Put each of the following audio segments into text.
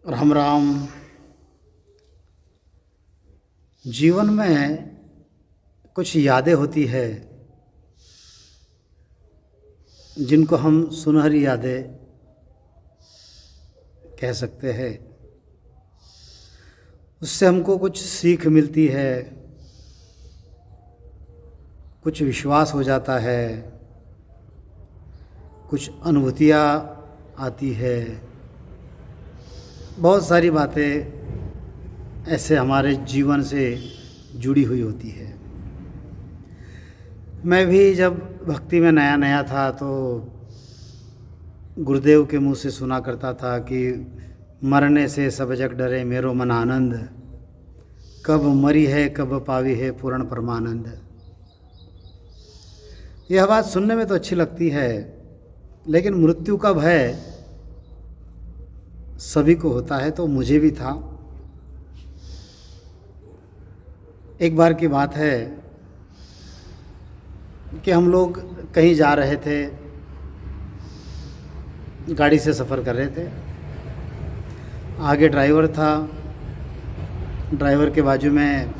राम राम। जीवन में कुछ यादें होती है जिनको हम सुनहरी यादें कह सकते हैं। उससे हमको कुछ सीख मिलती है, कुछ विश्वास हो जाता है, कुछ अनुभूतियाँ आती है। बहुत सारी बातें ऐसे हमारे जीवन से जुड़ी हुई होती है। मैं भी जब भक्ति में नया नया था तो गुरुदेव के मुंह से सुना करता था कि मरने से सब जग डरे मेरो मन आनंद, कब मरी है कब पावी है पूर्ण परमानंद। यह बात सुनने में तो अच्छी लगती है, लेकिन मृत्यु कब है सभी को होता है, तो मुझे भी था। एक बार की बात है कि हम लोग कहीं जा रहे थे, गाड़ी से सफ़र कर रहे थे। आगे ड्राइवर था, ड्राइवर के बाजू में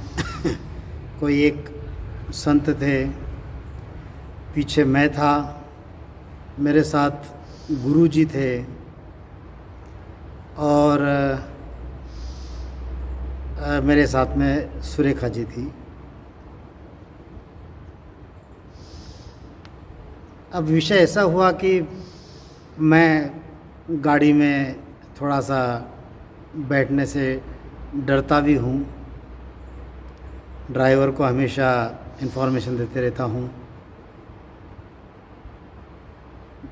कोई एक संत थे, पीछे मैं था, मेरे साथ गुरुजी थे और मेरे साथ में सुरेखा जी थी। अब विषय ऐसा हुआ कि मैं गाड़ी में थोड़ा सा बैठने से डरता भी हूँ, ड्राइवर को हमेशा इन्फॉर्मेशन देते रहता हूँ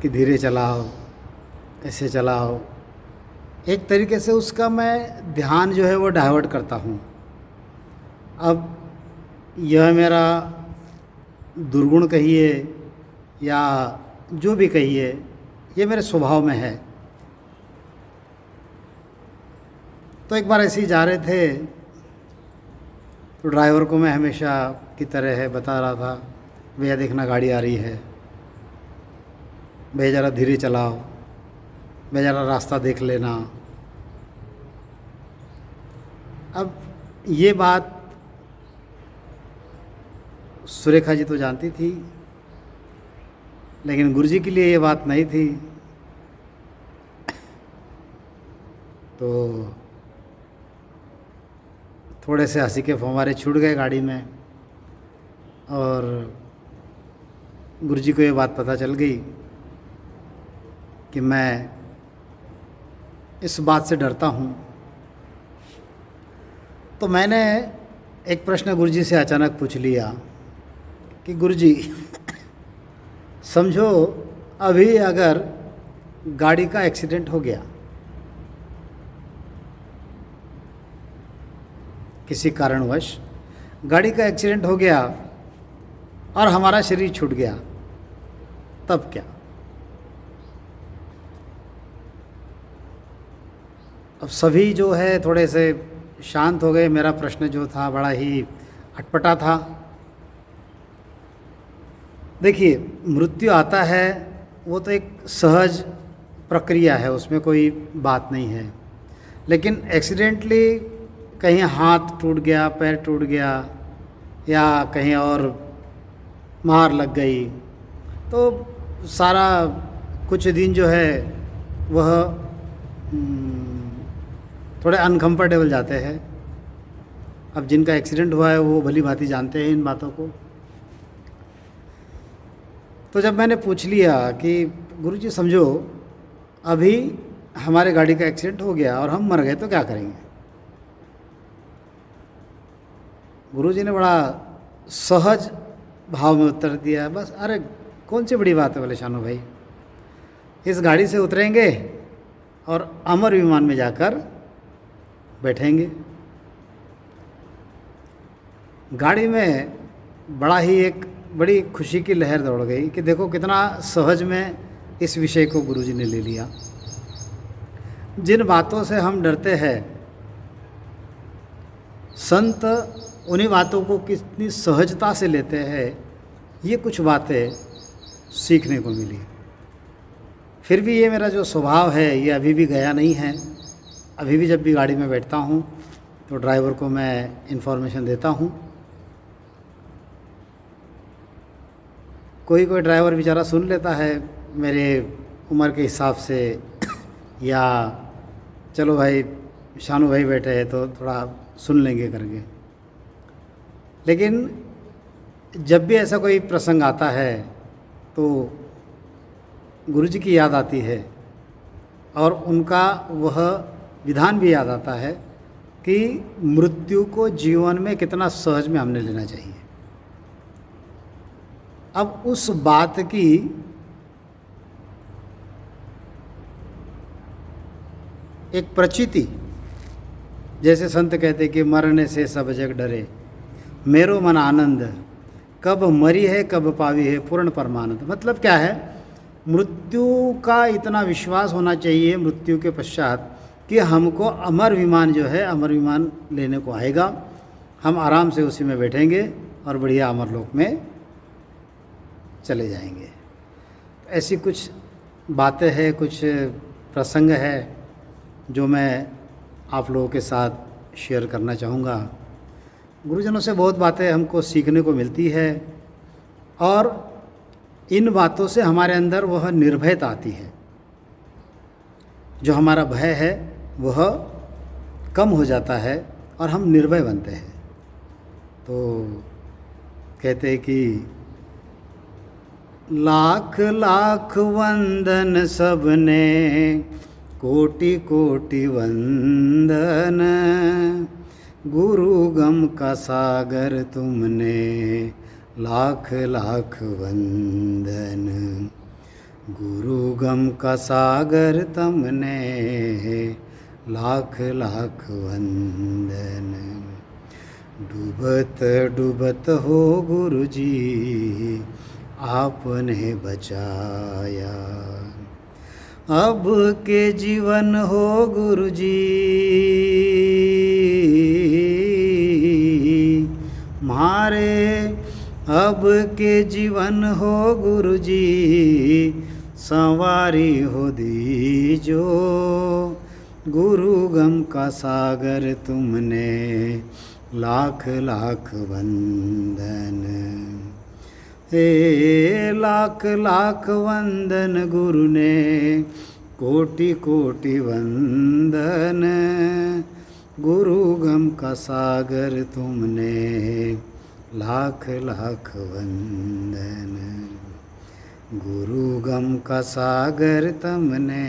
कि धीरे चलाओ, ऐसे चलाओ। एक तरीके से उसका मैं ध्यान जो है वो डाइवर्ट करता हूँ। अब यह मेरा दुर्गुण कहिए या जो भी कहिए, ये मेरे स्वभाव में है। तो एक बार ऐसे ही जा रहे थे तो ड्राइवर को मैं हमेशा की तरह है बता रहा था, भैया देखना गाड़ी आ रही है, भैया ज़रा धीरे चलाओ, भैया ज़रा रास्ता देख लेना। अब ये बात सुरेखा जी तो जानती थी, लेकिन गुरुजी के लिए ये बात नहीं थी। तो थोड़े से हंसी के फव्वारे छूट गए गाड़ी में और गुरुजी को ये बात पता चल गई कि मैं इस बात से डरता हूँ। तो मैंने एक प्रश्न गुरुजी से अचानक पूछ लिया कि गुरुजी समझो अभी अगर गाड़ी का एक्सीडेंट हो गया, किसी कारणवश गाड़ी का एक्सीडेंट हो गया और हमारा शरीर छूट गया, तब क्या? अब सभी जो है थोड़े से शांत हो गए। मेरा प्रश्न जो था बड़ा ही अटपटा था। देखिए, मृत्यु आता है वो तो एक सहज प्रक्रिया है, उसमें कोई बात नहीं है। लेकिन एक्सीडेंटली कहीं हाथ टूट गया, पैर टूट गया या कहीं और मार लग गई तो सारा कुछ दिन जो है वह थोड़े अनकम्फर्टेबल जाते हैं। अब जिनका एक्सीडेंट हुआ है वो भली भांति जानते हैं इन बातों को। तो जब मैंने पूछ लिया कि गुरुजी समझो अभी हमारे गाड़ी का एक्सीडेंट हो गया और हम मर गए तो क्या करेंगे? गुरुजी ने बड़ा सहज भाव में उत्तर दिया, बस अरे कौन सी बड़ी बात है बोले शानू भाई, इस गाड़ी से उतरेंगे और अमर विमान में जाकर बैठेंगे। गाड़ी में बड़ा ही एक बड़ी खुशी की लहर दौड़ गई कि देखो कितना सहज में इस विषय को गुरुजी ने ले लिया। जिन बातों से हम डरते हैं, संत उन्हीं बातों को कितनी सहजता से लेते हैं, ये कुछ बातें सीखने को मिली। फिर भी ये मेरा जो स्वभाव है ये अभी भी गया नहीं है। अभी भी जब भी गाड़ी में बैठता हूँ तो ड्राइवर को मैं इन्फॉर्मेशन देता हूँ। कोई कोई ड्राइवर बेचारा सुन लेता है मेरे उम्र के हिसाब से, या चलो भाई शानू भाई बैठे हैं तो थोड़ा सुन लेंगे करके। लेकिन जब भी ऐसा कोई प्रसंग आता है तो गुरुजी की याद आती है और उनका वह विधान भी याद आता है कि मृत्यु को जीवन में कितना सहज में हमने लेना चाहिए। अब उस बात की एक प्रचिति, जैसे संत कहते कि मरने से सब जग डरे, मेरो मन आनंद, कब मरी है कब पावी है पूर्ण परमानंद। मतलब क्या है, मृत्यु का इतना विश्वास होना चाहिए मृत्यु के पश्चात कि हमको अमर विमान जो है, अमर विमान लेने को आएगा, हम आराम से उसी में बैठेंगे और बढ़िया अमर लोक में चले जाएंगे। ऐसी कुछ बातें हैं, कुछ प्रसंग है जो मैं आप लोगों के साथ शेयर करना चाहूँगा। गुरुजनों से बहुत बातें हमको सीखने को मिलती है और इन बातों से हमारे अंदर वह निर्भयता आती है। जो हमारा भय है वह कम हो जाता है और हम निर्भय बनते हैं। तो कहते हैं कि लाख लाख वंदन सबने, कोटि कोटि वंदन, गुरु गम का सागर तुमने, लाख लाख वंदन, गुरु गम का सागर तुमने, लाख लाख वंदन। डूबत डूबत हो गुरुजी आपने बचाया, अब के जीवन हो गुरुजी मारे, अब के जीवन हो गुरुजी संवारी हो दीजो, गुरु गम का सागर तुमने, लाख लाख वंदन। हे लाख लाख वंदन गुरु ने, कोटि कोटि वंदन, गुरु गम का सागर तुमने, लाख लाख वंदन, गुरु गम का सागर तुमने,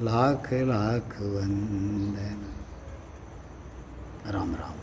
लाख लाख वंदन। राम राम।